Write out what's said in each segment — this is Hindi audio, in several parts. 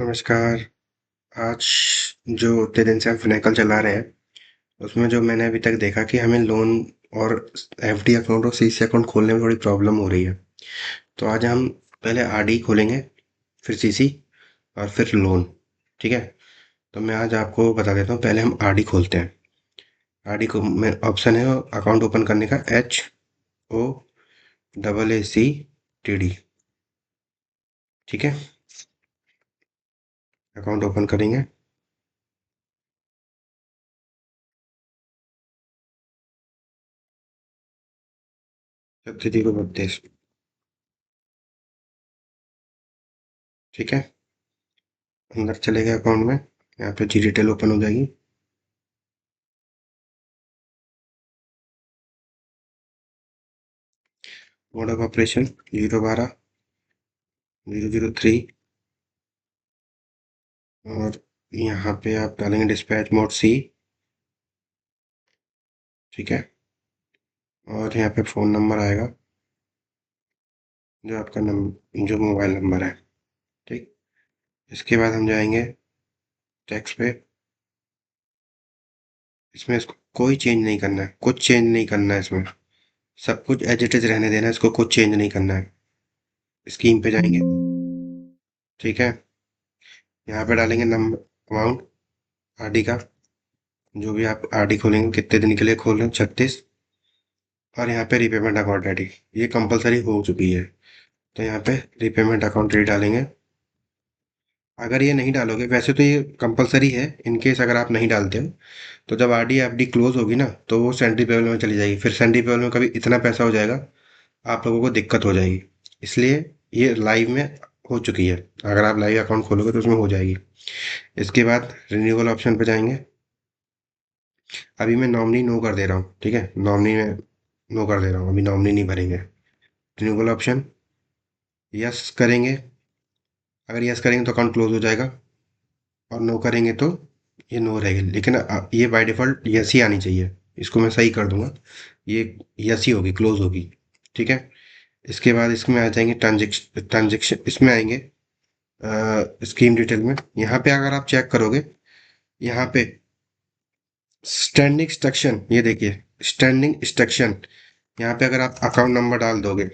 नमस्कार। आज जो उतने दिन से हम फ़िनाकल चला रहे हैं, उसमें जो मैंने अभी तक देखा कि हमें लोन और एफडी अकाउंट और सीसी अकाउंट खोलने में थोड़ी प्रॉब्लम हो रही है। तो आज हम पहले आरडी खोलेंगे, फिर सीसी और फिर लोन। ठीक है? तो मैं आज आपको बता देता हूँ, पहले हम आरडी खोलते हैं। आरडी को में ऑप्शन है अकाउंट ओपन करने का, HOAACTD। ठीक है? अकाउंट ओपन करेंगे। 36 को 32। ठीक है? अंदर चले गए अकाउंट में, यहाँ पे जी डिटेल ओपन हो जाएगी। Mode of operation 012 003। और यहाँ पे आप डालेंगे डिस्पैच मोड सी। ठीक है? और यहाँ पे फ़ोन नंबर आएगा, जो आपका जो मोबाइल नंबर है। ठीक। इसके बाद हम जाएंगे टैक्स पे। इसमें इसको कोई चेंज नहीं करना है, कुछ चेंज नहीं करना है इसमें। सब कुछ एज इट इज रहने देना है, इसको कुछ चेंज नहीं करना है। स्कीम पे जाएंगे। ठीक है? यहाँ पे डालेंगे नंबर, अमाउंट आरडी का, जो भी आप आरडी खोलेंगे, कितने दिन के लिए खोल रहे हैं, 36। और यहाँ पे रीपेमेंट अकाउंट आईडी, ये कंपलसरी हो चुकी है। तो यहाँ पे रीपेमेंट अकाउंट आईडी डालेंगे। अगर ये नहीं डालोगे, वैसे तो ये कंपलसरी है, इन केस अगर आप नहीं डालते हो, तो जब आरडी एफडी क्लोज होगी ना, तो वो सेंट्री पेबल में चली जाएगी। फिर सेंट्री पेबल में कभी इतना पैसा हो जाएगा, आप लोगों को दिक्कत हो जाएगी। इसलिए ये लाइव में हो चुकी है। अगर आप लाइव अकाउंट खोलोगे तो उसमें हो जाएगी। इसके बाद रिन्यूअल ऑप्शन पे जाएंगे। अभी मैं नॉमिनी नो कर दे रहा हूँ। ठीक है? नॉमिनी में नो कर दे रहा हूँ, अभी नॉमिनी नहीं भरेंगे। रिन्यूअल ऑप्शन यस करेंगे। अगर यस करेंगे तो अकाउंट क्लोज हो जाएगा, और नो करेंगे तो ये नो रहेगी। लेकिन ये बाय डिफ़ॉल्ट यस ही आनी चाहिए। इसको मैं सही कर दूँगा। ये यस ही होगी, क्लोज़ होगी। ठीक है? इसके बाद इसमें आ जाएँगे ट्रांज़ैक्शन इसमें आएँगे, स्कीम डिटेल में। यहाँ पे अगर आप चेक करोगे, यहाँ पे स्टैंडिंग इंस्ट्रक्शन, ये देखिए, स्टैंडिंग इंस्ट्रक्शन। यहाँ पे अगर आप अकाउंट नंबर डाल दोगे,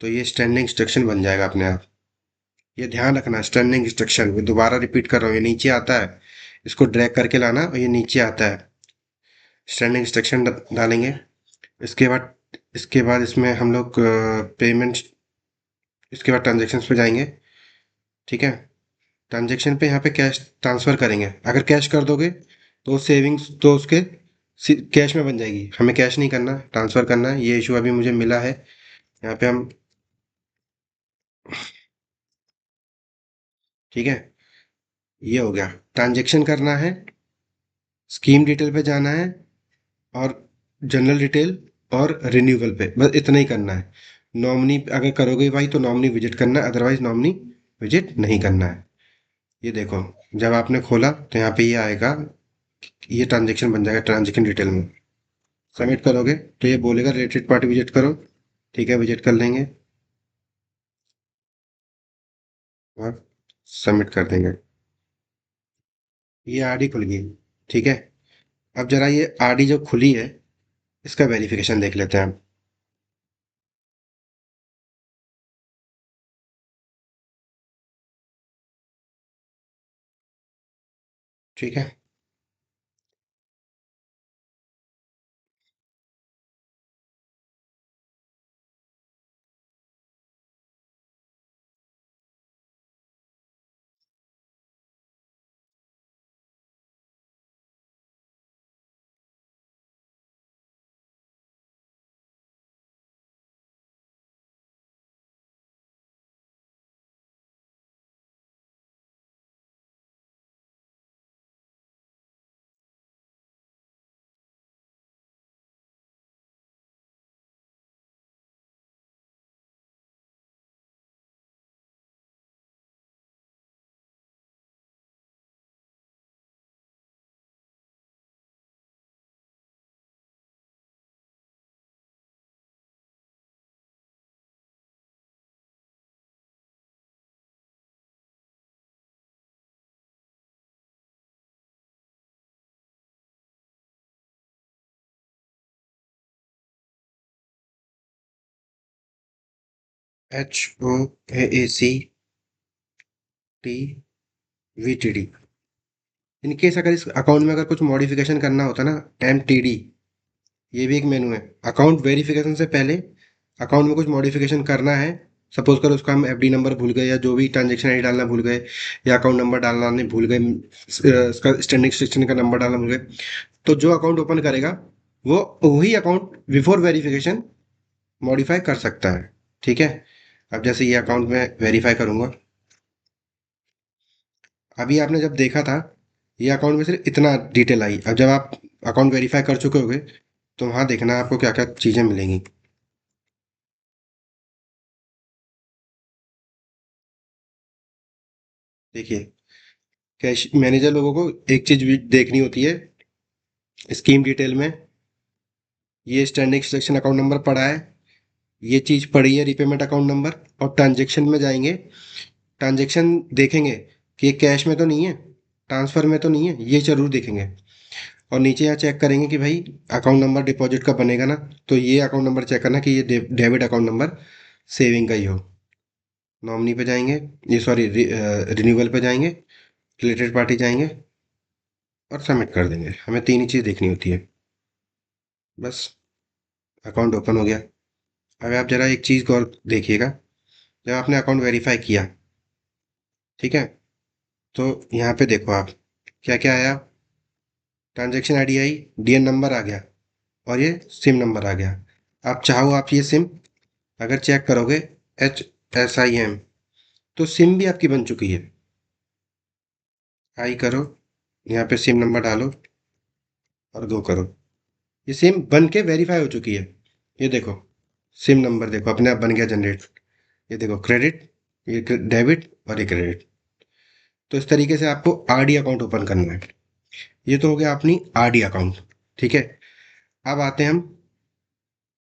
तो ये स्टैंडिंग इंस्ट्रक्शन बन जाएगा अपने आप। ये ध्यान रखना, स्टैंडिंग इंस्ट्रक्शन, मैं दोबारा रिपीट कर रहा हूँ, ये नीचे आता है। इसको ड्रैग करके लाना और ये नीचे आता है। स्टैंडिंग इंस्ट्रक्शन डालेंगे। इसके बाद इसमें हम लोग पेमेंट, इसके बाद ट्रांजेक्शन्स पे जाएंगे। ठीक है? ट्रांजेक्शन पे यहाँ पे कैश ट्रांसफ़र करेंगे। अगर कैश कर दोगे तो सेविंग्स तो उसके कैश में बन जाएगी। हमें कैश नहीं करना, ट्रांसफ़र करना है। ये इशू अभी मुझे मिला है। यहाँ पे हम, ठीक है, ये हो गया। ट्रांजेक्शन करना है, स्कीम डिटेल पे जाना है, और जनरल डिटेल और रिन्यूअल पे, बस इतना ही करना है। नॉमिनी अगर करोगे भाई तो नॉमिनी विजिट करना है, अदरवाइज नॉमिनी विजिट नहीं करना है। ये देखो, जब आपने खोला तो यहाँ पे ये आएगा, ये ट्रांजेक्शन बन जाएगा ट्रांजेक्शन डिटेल में। सबमिट करोगे तो ये बोलेगा रिलेटेड पार्टी विजिट करो। ठीक है, विजिट कर लेंगे और सबमिट कर देंगे। ये आरडी खुल गई। ठीक है? अब जरा ये आरडी जो खुली है, इसका वेरिफिकेशन देख लेते हैं हम। ठीक है? HOAACTVTD। इन केस अगर इस अकाउंट में अगर कुछ मॉडिफिकेशन करना होता ना, MTD, ये भी एक मेनू है। अकाउंट वेरिफिकेशन से पहले अकाउंट में कुछ मॉडिफिकेशन करना है, सपोज करो उसका हम एफडी नंबर भूल गए या जो भी ट्रांजेक्शन आईडी डालना भूल गए या अकाउंट नंबर डालना नहीं भूल गए, उसका स्टैंडिंग सेक्शन का नंबर डालना भूल गए, तो जो अकाउंट ओपन करेगा वो वही अकाउंट बिफोर वेरिफिकेशन मॉडिफाई कर सकता है। ठीक है। अब जैसे ये अकाउंट में वेरीफाई करूंगा, अभी आपने जब देखा था ये अकाउंट में सिर्फ इतना डिटेल आई। अब जब आप अकाउंट वेरीफाई कर चुके होगे तो वहां देखना आपको क्या क्या चीजें मिलेंगी। देखिए, कैश मैनेजर लोगों को एक चीज भी देखनी होती है स्कीम डिटेल में, ये स्टैंडिंग सिलेक्शन अकाउंट नंबर पड़ा है, ये चीज पड़ी है रिपेमेंट अकाउंट नंबर, और ट्रांजेक्शन में जाएंगे, ट्रांजेक्शन देखेंगे कि ये कैश में तो नहीं है, ट्रांसफर में तो नहीं है, ये जरूर देखेंगे। और नीचे यहाँ चेक करेंगे कि भाई अकाउंट नंबर डिपॉजिट का बनेगा ना, तो ये अकाउंट नंबर चेक करना कि ये डेबिट अकाउंट नंबर सेविंग का ही हो। नॉमिनी पे जाएंगे, ये सॉरी रिन्यूअल पे जाएंगे, रिलेटेड पार्टी जाएंगे और सबमिट कर देंगे। हमें तीन ही चीज़ देखनी होती है, बस अकाउंट ओपन हो गया। अब आप जरा एक चीज़ को और देखिएगा, जब आपने अकाउंट वेरीफाई किया, ठीक है, तो यहाँ पे देखो आप क्या क्या आया, ट्रांजेक्शन आईडी आई, डीएन नंबर आ गया और ये सिम नंबर आ गया। आप चाहो आप ये सिम अगर चेक करोगे HSIM, तो सिम भी आपकी बन चुकी है। आई करो, यहाँ पे सिम नंबर डालो और गो करो, ये सिम बन के वेरीफाई हो चुकी है। ये देखो सिम नंबर देखो अपने आप बन गया जनरेट। ये देखो क्रेडिट, ये डेबिट और ये क्रेडिट। तो इस तरीके से आपको आरडी अकाउंट ओपन करना है। ये तो हो गया अपनी आरडी अकाउंट। ठीक है। अब आते हैं हम